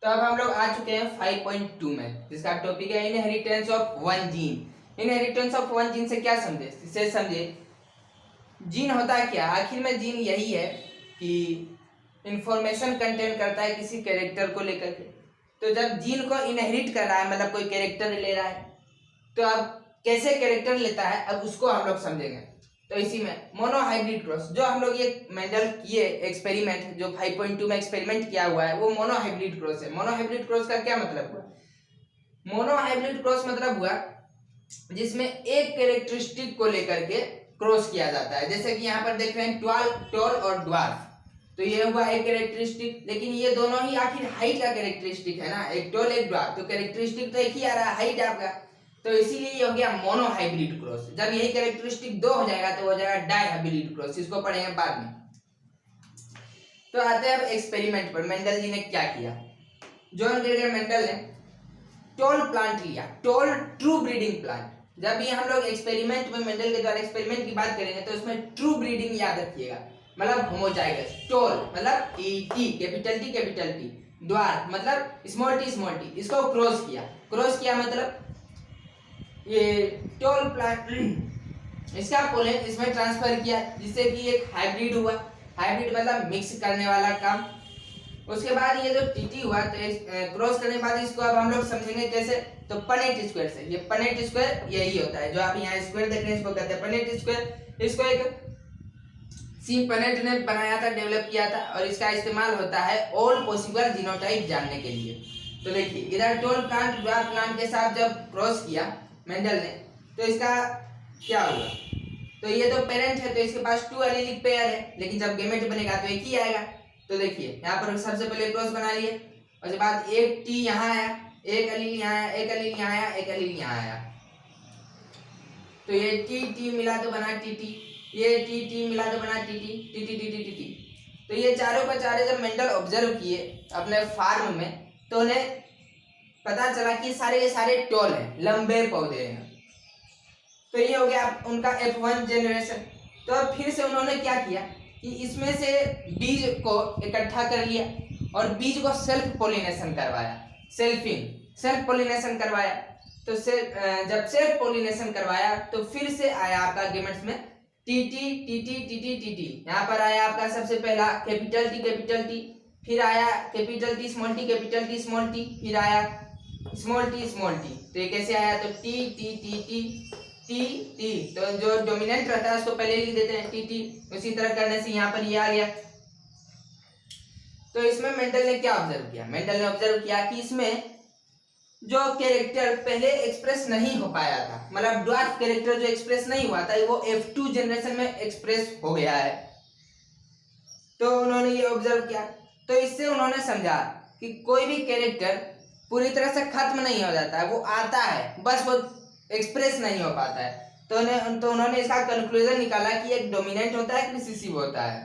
तो अब हम लोग आ चुके हैं 5.2 में, जिसका टॉपिक है inheritance of one gene. Inheritance of one gene से क्या समझे, इसे समझे। जीन होता क्या, आखिर में जीन यही है कि इंफॉर्मेशन कंटेन करता है किसी कैरेक्टर को लेकर के। तो जब जीन को इनहेरिट कर रहा है, मतलब कोई कैरेक्टर ले रहा है, तो अब कैसे कैरेक्टर लेता है, अब उसको हम लोग समझेंगे। तो इसी में मोनोहाइब्रिड क्रॉस, जो हम लोग ये मेंडल किए एक्सपेरिमेंट, जो 5.2 में एक्सपेरिमेंट किया हुआ है, वो मोनोहाइब्रिड क्रॉस है। मोनोहाइब्रिड क्रॉस का क्या मतलब हुआ, मोनोहाइब्रिड क्रॉस मतलब हुआ जिसमें एक कैरेक्टरिस्टिक को लेकर के क्रॉस किया जाता है। जैसे कि यहाँ पर देख रहे हैं टॉल और ड्वार्फ, तो ये हुआ एक कैरेक्टरिस्टिक, लेकिन ये दोनों ही आखिर हाइट का कैरेक्टरिस्टिक है ना, एक टॉल एक ड्वार्फ, तो कैरेक्टरिस्टिक तो एक ही आ रहा है, हाइट आपका, तो इसीलिए ये हो गया मोनोहाइब्रिड क्रॉस। जब यही कैरेक्टरिस्टिक दो हो जाएगा तो हो जाएगा डाइहाइब्रिड क्रॉस, इसको पढ़ेंगे बाद में। तो आते हैं अब एक्सपेरिमेंट पर, मेंडल जी ने क्या किया। जॉन ग्रेगर मेंडल ने टॉल प्लांट लिया, टॉल ट्रू ब्रीडिंग प्लांट। जब भी हम लोग एक्सपेरिमेंट में मेंडल के द्वारा एक्सपेरिमेंट की बात करेंगे तो उसमें ट्रू ब्रीडिंग याद रखिएगा, मतलब होमोजाइगस। टॉल मतलब टी, कैपिटल टी, ड्वार्फ मतलब स्मॉल टी, इसको क्रॉस किया मतलब ये टॉल प्लांट इसका पोलन इसमें ट्रांसफर किया, जिससे कि एक हाइब्रिड हुआ। हाइब्रिड मतलब मिक्स करने वाला काम। उसके बाद ये जो टीटी हुआ, तो क्रॉस करने के बाद इसको अब हम लोग समझेंगे कैसे, तो पनेट स्क्वायर से। ये पनेट स्क्वायर यही होता है, जो आप यहाँ स्क्वायर देख रहे हैं इसको कहते हैं पनेट स्क्वायर। इसको एक सी पनेट ने बनाया था, डेवलप किया था, और इसका इस्तेमाल होता है ऑल पॉसिबल जीनोटाइप जानने के लिए। तो देखिए इधर टॉल प्लांट ड्वार्फ प्लांट के साथ जब क्रॉस किया मेंडल ने, तो इसका क्या हुआ, तो ये तो पेरेंट है, तो इसके पास 2 एलीलिक पेयर है, लेकिन जब गेमेट बनेगा तो एक ही आएगा। तो देखिए यहाँ पर सबसे पहले क्रॉस बना लिए, उसके बाद एक टी यहाँ आया, एक एलील यहाँ आया, एक एलील यहाँ आया, एक एलील यहाँ आया, तो ये टी मिला तो बना टी, ये टी मिला तो बना टी। तो ये चारों का चारों जब मेंडल ऑब्जर्व किए अपने फार्म में, तो उन्हें पता चला कि सारे के सारे टॉल हैं, लंबे पौधे हैं। तो ये हो गया उनका F1 जनरेशन। तो अब फिर से उन्होंने क्या किया कि इसमें से बीज को इकट्ठा कर लिया और बीज को सेल्फ पोलिनेशन करवाया, सेल्फ पोलिनेशन करवाया। तो जब सेल्फ पोलिनेशन करवाया तो फिर से आया आपका गेमेट्स में टी। यहाँ पर आया आपका सबसे पहला कैपिटल टी, फिर आया कैपिटल टी स्मॉल टी, फिर आया स्मॉल टी। तो ये कैसे आया, तो टी। तो जो डोमिनेंट रहता है उसको पहले लिख देते हैं टी। उसी तरह करने से यहाँ पर ये आ गया। तो इसमें मेंडल ने क्या ऑब्जर्व किया, मेंडल ने ऑब्जर्व किया कि इसमें जो कैरेक्टर पहले एक्सप्रेस नहीं हो पाया था, मतलब ड्वार्फ कैरेक्टर जो एक्सप्रेस नहीं हुआ था, वो F2 जनरेशन में एक्सप्रेस हो गया है। तो उन्होंने ये ऑब्जर्व किया, तो इससे उन्होंने समझा कि कोई भी कैरेक्टर पूरी तरह से खत्म नहीं हो जाता है, वो आता है, बस वो एक्सप्रेस नहीं हो पाता है। तो उन्होंने इसका कंक्लूजन निकाला कि एक डोमिनेंट होता है, एक रिसेसिव होता है,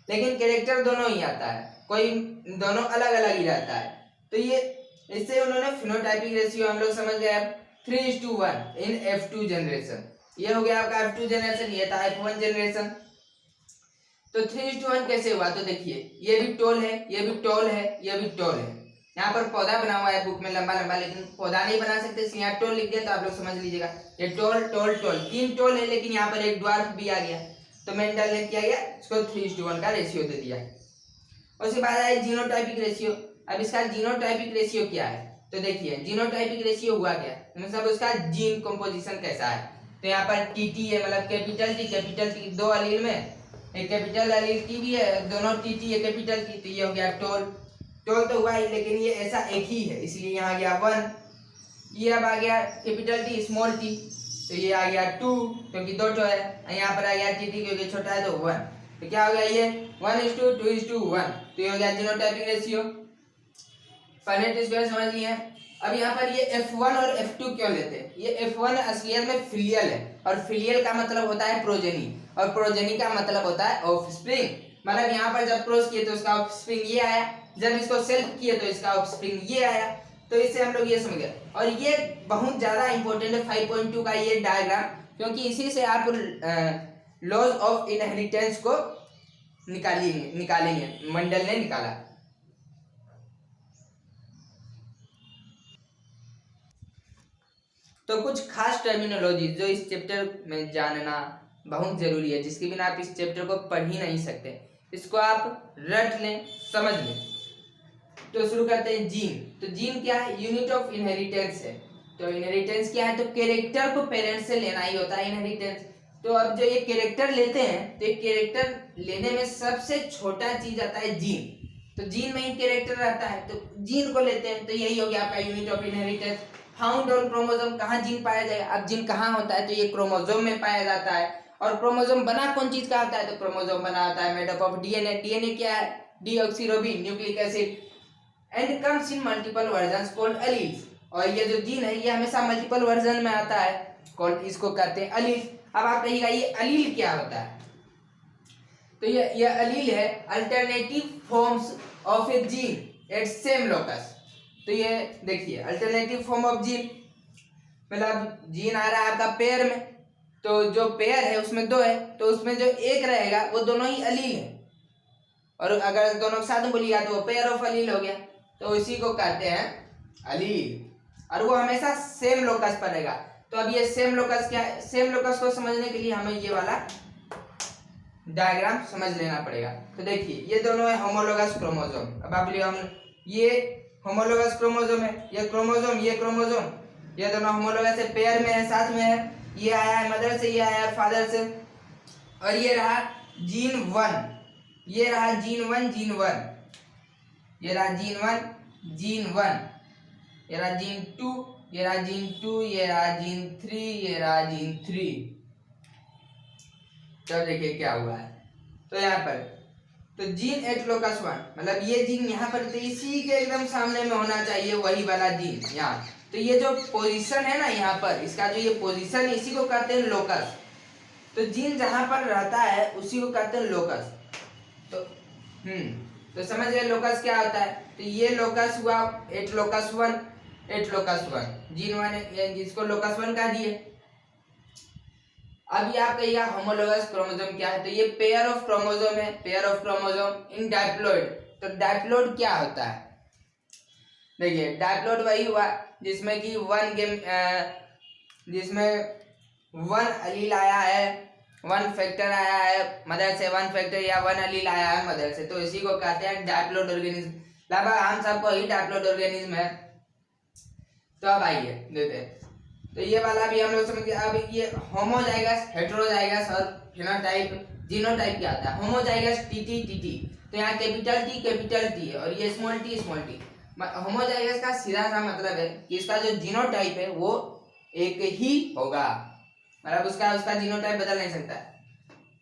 लेकिन कैरेक्टर दोनों ही आता है, कोई दोनों अलग अलग ही रहता है। तो ये इससे उन्होंने फिनोटाइपिक रेशियो हम लोग समझ गए 3:1 इन F2 जनरेशन। ये हो गया आपका F2 जनरेशन, ये था F1 जनरेशन। तो 3:1 कैसे हुआ, तो देखिए ये भी टॉल है, ये भी टॉल है, ये भी टॉल है। यहाँ पर पौधा बना हुआ है बुक में लंबा, लेकिन पौधा नहीं बना सकते, इसलिए यहाँ टॉल लिख दिया, तो आप लोग समझ लीजिएगा ये टॉल 3 टॉल है, लेकिन यहाँ पर एक ड्वार्फ भी आ गया। तो मेंडल ने क्या किया, इसको 3:1 का रेशियो दे दिया। उसके बाद आया जीनोटाइपिक रेशियो। अब इसका जीनोटाइपिक रेशियो क्या है, तो देखिए जीनोटाइपिक रेशियो हुआ क्या, मतलब उसका जीन कंपोजिशन कैसा है। तो यहाँ पर टी है, मतलब कैपिटल टी 2 एलील में, एक कैपिटल एलील टी भी है, दोनों टी है कैपिटल टी। तो ये हो गया टॉल तो हुआ ही, लेकिन ये ऐसा एक ही है, इसलिए यहाँ आ गया 1। ये अब आ गया कैपिटल टी स्मॉल टी, तो ये आ गया 2 क्योंकि 2 है। यहाँ पर आ गया टी क्योंकि छोटा है तो 1। तो क्या हो गया, ये 1:2:1। तो ये हो गया जीनोटाइपिक रेशियो। पनेट स्क्वायर समझ लिए। अब यहाँ पर ये F1 और F2 क्यों लेते हैं, ये F1 असलियत में फिलियल है, और फिलियल का मतलब होता है प्रोजेनी, और प्रोजेनी का मतलब होता है ऑफस्प्रिंग। मतलब यहाँ पर जब क्रॉस किए तो उसका ऑफस्प्रिंग ये आया, जब इसको सेल्फ किए तो इसका ऑफस्प्रिंग ये आया। तो इससे हम लोग ये समझ गए, और ये बहुत ज्यादा इंपॉर्टेंट है 5.2 का ये डायग्राम, क्योंकि इसी से आप लॉज ऑफ इनहेरिटेंस को निकालेंगे, मेंडल ने निकाला। तो कुछ खास टर्मिनोलॉजी जो इस चैप्टर में जानना बहुत जरूरी है, जिसके बिना आप इस चैप्टर को पढ़ ही नहीं सकते, इसको आप रट लें, समझ लें। तो शुरू करते हैं जीन। तो जीन क्या है? यूनिट ऑफ इनहेरिटेंस है। तो इनहेरिटेंस क्या है? तो कैरेक्टर को पेरेंट्स से लेना ही होता है इनहेरिटेंस। तो अब जो ये कैरेक्टर लेते हैं, तो ये कैरेक्टर लेने में सबसे छोटा चीज आता है जीन। तो जीन में ही कैरेक्टर रहता है, तो जीन को लेते हैं, तो यही हो गया आपका unit of inheritance. Found on chromosome, कहाँ जीन पाया जाएगा? अब जीन कहाँ होता है? तो ये क्रोमोसोम में पाया जाता है। और क्रोमोसोम बना कौन चीज का होता है? तो क्रोमोसोम बना होता है made up of DNA. DNA क्या है? Deoxyribonucleic nucleic acid, and comes in multiple versions called alleles. और ये जो जीन है ये हमेशा मल्टीपल वर्जन में आता है, कॉल्ड, इसको कहते हैं एलील्स। अब आप कहिएगा ये एलील क्या होता है? तो ये एलील है alternative forms of a gene at same locus. तो ये देखिए अल्टरनेटिव फॉर्म ऑफ जीन, मतलब जीन आ रहा है आपका पेयर में, तो जो पेयर है उसमें दो है, तो उसमें जो एक रहेगा वो दोनों ही एलील है, और अगर दोनों के साथ में बोलिएगा तो वो पेयर ऑफ एलील हो गया। तो इसी को कहते हैं एलील, और वो हमेशा सेम लोकस पर रहेगा। तो अब ये सेम लोकस क्या है? सेम लोकस को समझने के लिए हमें ये वाला डायग्राम समझ लेना पड़ेगा। तो देखिए ये दोनों है होमोलोगस क्रोमोसोम। अब आप लियो, हम ये होमोलोगस क्रोमोसोम है, ये क्रोमोसोम, ये क्रोमोसोम, ये दोनों होमोलोगस है, पेयर में है, साथ में है। ये आया है मदर से, ये आया है फादर से, और ये रहा जीन वन, ये रहा जीन वन, जीन वन, ये रहा जीन वन, जीन वन, ये रहा जीन टू, ये रहा जीन टू, ये रहा जीन थ्री, ये रहा जीन थ्री। तो देखिए क्या हुआ है। तो यहाँ पर तो जीन एट लोकस वन, मतलब ये जीन यहाँ पर तो इसी के एकदम सामने में होना चाहिए, वही वाला जीन यहाँ। तो ये जो पोजीशन है ना यहाँ पर, इसका जो ये पोजीशन है, इसी को कहते हैं लोकस। तो जीन जहाँ पर रहता है उसी को कहते हैं लोकस। तो समझ गए लोकस क्या होता है? तो ये लोकस हुआ at locus one, at locus one, gene one, जिसको लोकस वन कह दिए। अब ये आप कहिएगा होमोलोगस क्रोमोसोम क्या है? तो ये पेयर ऑफ क्रोमोसोम है, pair of chromosome in diploid. तो डायप्लॉइड क्या होता है? देखिए डायप्लॉइड वही हुआ जिसमें कि जिसमें वन एलील आया है, वन फैक्टर आया है मदर से, वन फैक्टर या वन एलील आया है मदर से, तो इसी को कहते हैं डायप्लॉइड ऑर्गेनिज्म। लगभग हम सबको ही डायप्लॉइड ऑर्गेनिज्म है। तो अब आइए देते हैं, तो ये वाला भी हम लोग समझ गए। अब ये होमोजाइगस, हेटेरोजाइगस और फिनोटाइप, जीनोटाइप क्या आता है? होमोजाइगस टीटी टीटी, तो यहाँ कैपिटल टी है, और ये small T small T. Homozygous का सीधा सा मतलब है कि इसका जो जीनोटाइप है वो एक ही होगा, मतलब उसका जीनोटाइप बदल नहीं सकता,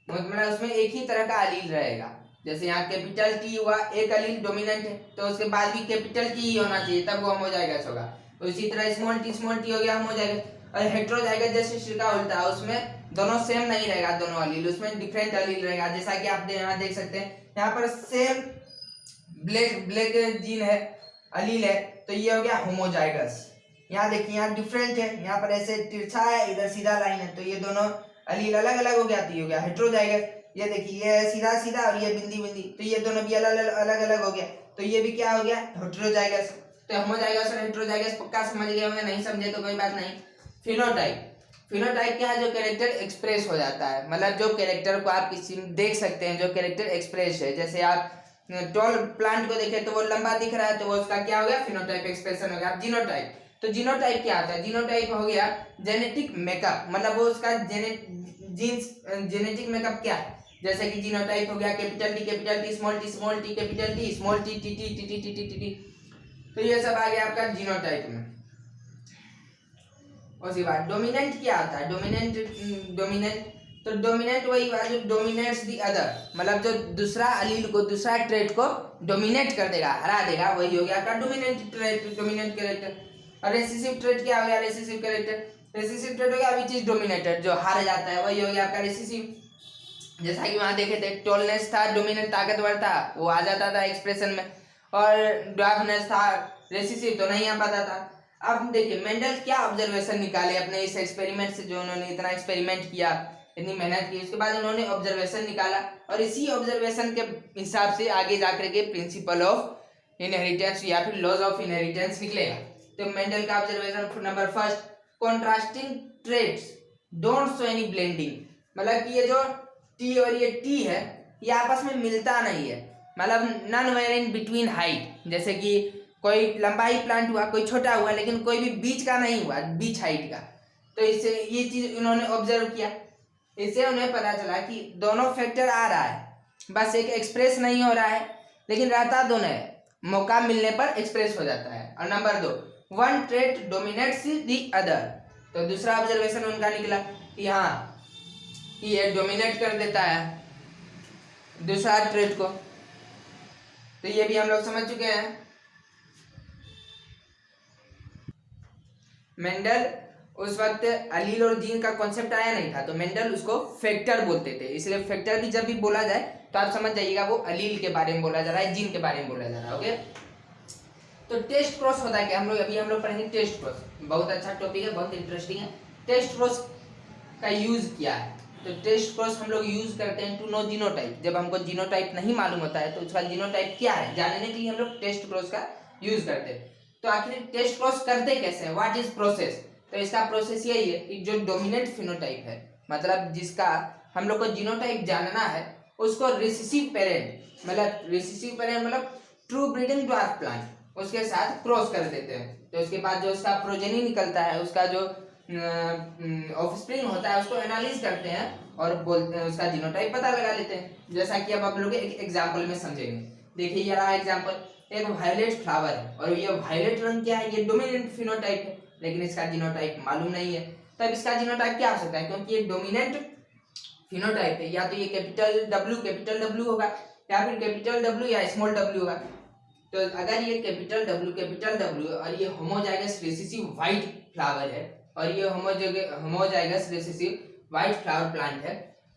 मतलब उसमें एक ही तरह का एलील रहेगा। जैसे यहाँ कैपिटल टी हुआ, एक एलील डोमिनेंट है, तो उसके बाद भी कैपिटल टी ही होना चाहिए, तब वो होमोजाइगस होगा। तो इसी तरह स्मॉल टी हो गया होमोजाइगस। और हेटेरोजाइगस जैसे इसका उल्टा है, उसमें दोनों सेम नहीं रहेगा, दोनों एलील, उसमें डिफरेंट एलील रहेगा। जैसा कि आप यहाँ देख सकते हैं, यहाँ पर सेम ब्लैक जीन है, एलील है, तो ये हो गया होमोजाइगस। यहाँ देखिए यहाँ डिफरेंट है, यहाँ पर ऐसे तिरछा है, इधर सीधा लाइन है, तो ये दोनों एलील अलग अलग हो गया, तो ये हो गया हेटेरोजाइगस। ये देखिए ये है सीधा सीधा और ये बिंदी बिंदी, तो ये दोनों भी अलग अलग हो गया, तो ये भी क्या हो गया? हेटेरोजाइगस। तो होमोजाइगस और हेटेरोजाइगस पक्का समझ गए होंगे, नहीं समझे तो कोई बात नहीं। फिनोटाइप क्या है? जो कैरेक्टर एक्सप्रेस हो जाता है, मतलब जो कैरेक्टर को आप किसी में देख सकते हैं, जो कैरेक्टर एक्सप्रेस है। जैसे आप टॉल प्लांट को देखें तो वो लंबा दिख रहा है, तो वो उसका क्या हो गया? फिनोटाइप एक्सप्रेशन हो गया। अब जीनोटाइप, तो जीनोटाइप क्या होता है? जीनोटाइप हो गया जेनेटिक मेकअप, मतलब वो उसका जेनेटिक मेकअप क्या है? जैसे कि जीनोटाइप हो गया capital T small T capital T small T T T T T T T T. तो ये सब आ गया आपका जीनोटाइप में। उसी बात डोमिनेंट क्या होता है? डोमिनेंट तो डोमिनेंट वही हुआ जो डोमिनेट्स दी अदर, मतलब जो दूसरा एलील को, दूसरा ट्रेट को डोमिनेट कर देगा, हरा देगा, वही हो गया आपका डोमिनेंट ट्रेट, डोमिनेंट कैरेक्टर। और रेसेसिव ट्रेट क्या हो गया? Recessive character. रेसेसिव ट्रेट हो गया विच इज डोमिनेटेड, जो हार जाता है, वही हो गया आपका रेसेसिव। जैसा कि वहां देखे थे, टॉलनेस था, डोमिनेंट ताकतवर था, वो आ जाता था एक्सप्रेशन में, और ड्वार्फनेस था, रेसेसिव तो नहीं आ पाता था। अब देखिए मेंडल क्या ऑब्जर्वेशन निकाले अपने इस एक्सपेरिमेंट से, जो उन्होंने इतना एक्सपेरिमेंट किया, इतनी मेहनत की, उसके बाद उन्होंने ऑब्जर्वेशन निकाला, और इसी ऑब्जर्वेशन के हिसाब से आगे जाकर के प्रिंसिपल ऑफ इनहेरिटेंस या फिर लॉज ऑफ इनहेरिटेंस निकलेगा। तो मेंडल का observation number first, contrasting traits don't show any blending, मतलब कि ये जो टी और ये टी है ये आपस में मिलता नहीं है, मतलब नॉन वेरिएंट बिटवीन हाइट, जैसे कि कोई लंबाई प्लांट हुआ, कोई छोटा हुआ, लेकिन कोई भी बीच का नहीं हुआ, बीच हाइट का। तो इससे ये चीज इन्होंने ऑब्जर्व किया, इससे उन्हें पता चला कि दोनों फैक्टर आ रहा है, बस एक एक्सप्रेस नहीं हो रहा है, लेकिन रहता दोनों है, मौका मिलने पर एक्सप्रेस हो जाता है। और number 2, one trait dominates the other, तो दूसरा ऑब्जर्वेशन उनका निकला कि हाँ कि ये डोमिनेट कर देता है दूसरा ट्रेट को। तो ये भी हम लोग समझ चुके हैं। मेंडल उस वक्त अलील और जीन का कॉन्सेप्ट आया नहीं था, तो मेंडल उसको फैक्टर बोलते थे, इसलिए फैक्टर भी जब भी बोला जाए तो आप समझ जाइएगा वो अलील के बारे में बोला जा रहा है, जीन के बारे में बोला जा रहा है। ओके, तो टेस्ट क्रॉस होता है क्या, हम लोग पढ़ेंगे टेस्ट क्रॉस, बहुत अच्छा टॉपिक है, बहुत इंटरेस्टिंग है। टेस्ट क्रॉस का यूज किया है, तो टेस्ट क्रॉस हम लोग यूज करते हैं टू नो जीनोटाइप, जब हमको जीनोटाइप नहीं मालूम होता है तो उसका जीनोटाइप क्या है जानने के लिए हम लोग टेस्ट क्रॉस का यूज करते हैं। तो आखिर टेस्ट क्रॉस करते कैसे हैं, व्हाट इज प्रोसेस, तो इसका प्रोसेस यही है कि जो डोमिनेंट फिनोटाइप है, मतलब जिसका हम लोग को जीनोटाइप जानना है, उसको रिसेसिव पेरेंट, मतलब ट्रू ब्रीडिंग ड्वार्फ प्लांट, उसके साथ क्रॉस कर देते हैं। तो उसके बाद जो उसका प्रोजेनी निकलता है, उसका जो ऑफस्प्रिंग होता है, उसको एनालाइज करते हैं और बोलते हैं, उसका जीनोटाइप पता लगा लेते हैं। जैसा कि अब आप लोग एक एग्जांपल में समझेंगे। देखिए ये रहा एग्जांपल, एक वायलेट फ्लावर है और ये वायलेट रंग क्या है, ये डोमिनेंट फिनोटाइप है, लेकिन इसका जीनोटाइप मालूम नहीं है। तब इसका जीनोटाइप क्या हो सकता है, क्योंकि ये डोमिनेंट फिनोटाइप है, या तो ये कैपिटल W होगा, या फिर कैपिटल W या स्मॉल w होगा। तो अगर ये कैपिटल W और ये होमोजाइगस रिसेसिव व्हाइट फ्लावर है और ये homozygous recessive white flower plant है,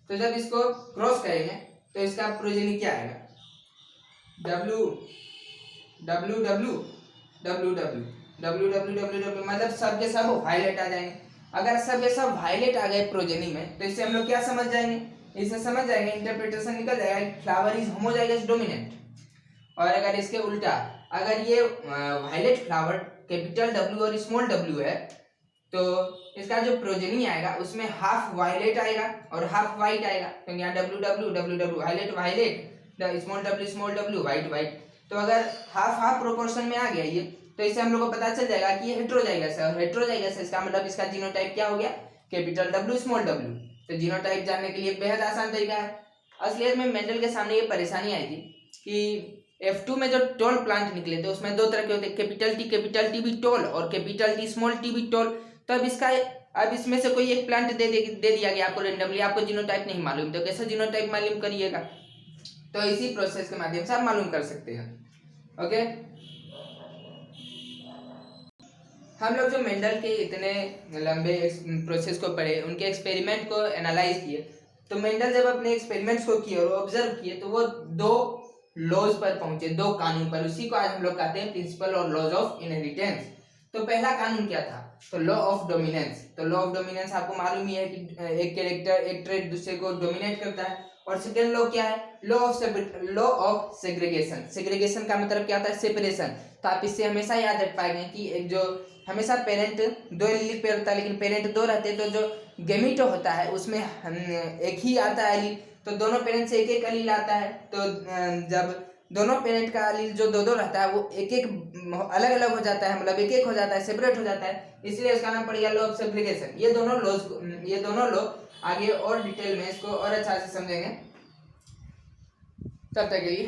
तो जब इसको क्रॉस करेंगे तो इसका प्रोजेनी क्या आएगा, WWWWW, मतलब सब के सब वायलेट आ जाएंगे। अगर सब के सब वायलेट आ गए प्रोजेनी में, तो इससे हम लोग क्या समझ जाएंगे, इससे समझ जाएंगे, इंटरप्रिटेशन निकल जाएगा, फ्लावर इज होमोजाइगस डोमिनेंट। और अगर इसके उल्टा, अगर ये वायलेट फ्लावर कैपिटल W और स्मॉल w है, तो इसका जो प्रोजेनी आएगा उसमें हाफ वायलेट आएगा और हाफ वाइट आएगा, क्योंकि यहाँ WWWW violet, small w white. तो अगर हाफ प्रोपोर्शन में आ गया ये, तो इससे हम लोग को पता चल जाएगा कि ये हेट्रोजाइगस है, और हेट्रोजाइगस है इसका मतलब इसका जीनोटाइप क्या हो गया, कैपिटल W स्मॉल w। तो जीनोटाइप जानने के लिए बेहद आसान तरीका है। असलियत में मेंडल के सामने ये परेशानी आई थी कि F2 में जो टॉल प्लांट निकले थे उसमें दो तरह के होते, कैपिटल T भी टॉल और कैपिटल T स्मॉल t भी टॉल। तो अब इसमें से कोई एक प्लांट दे दिया गया आपको रेंडमली, आपको जीनोटाइप नहीं मालूम, तो कैसे जीनोटाइप मालूम करिएगा, तो इसी प्रोसेस के माध्यम से आप मालूम कर सकते हैं। ओके, हम लोग जो मेंडल के इतने लंबे प्रोसेस को पढ़े, उनके एक्सपेरिमेंट को एनालाइज किए, तो मेंडल जब अपने एक्सपेरिमेंट्स को किए और ऑब्जर्व किए, तो वो दो लॉज पर पहुंचे, दो कानून पर, उसी को आज हम लोग कहते हैं प्रिंसिपल और लॉज ऑफ इनहेरिटेंस। तो पहला कानून क्या था, तो लॉ ऑफ डोमिनेंस। तो लॉ ऑफ डोमिनेंस आपको मालूम ही है कि एक कैरेक्टर, एक ट्रेट दूसरे को डोमिनेट करता है। और सेकंड लॉ क्या है, लॉ ऑफ सेग्रीगेशन। सेग्रीगेशन का मतलब क्या होता है, सेपरेशन। तो आप इससे हमेशा याद रख पाएंगे कि एक जो हमेशा पेरेंट दो एलील पे होता है, लेकिन पेरेंट दो रहते हैं, तो जो गेमीटो होता है उसमें एक ही आता है एलील, तो दोनों पेरेंट से एक एक एलील आता है। तो जब दोनों पेरेंट का एलील जो दो रहता है वो एक एक अलग अलग हो जाता है, मतलब एक एक हो जाता है, सेपरेट हो जाता है, इसलिए इसका नाम पड़ गया लॉ ऑफ सेग्रीगेशन। ये दोनों लॉ आगे और डिटेल में इसको और अच्छा से समझेंगे। तब तक के लिए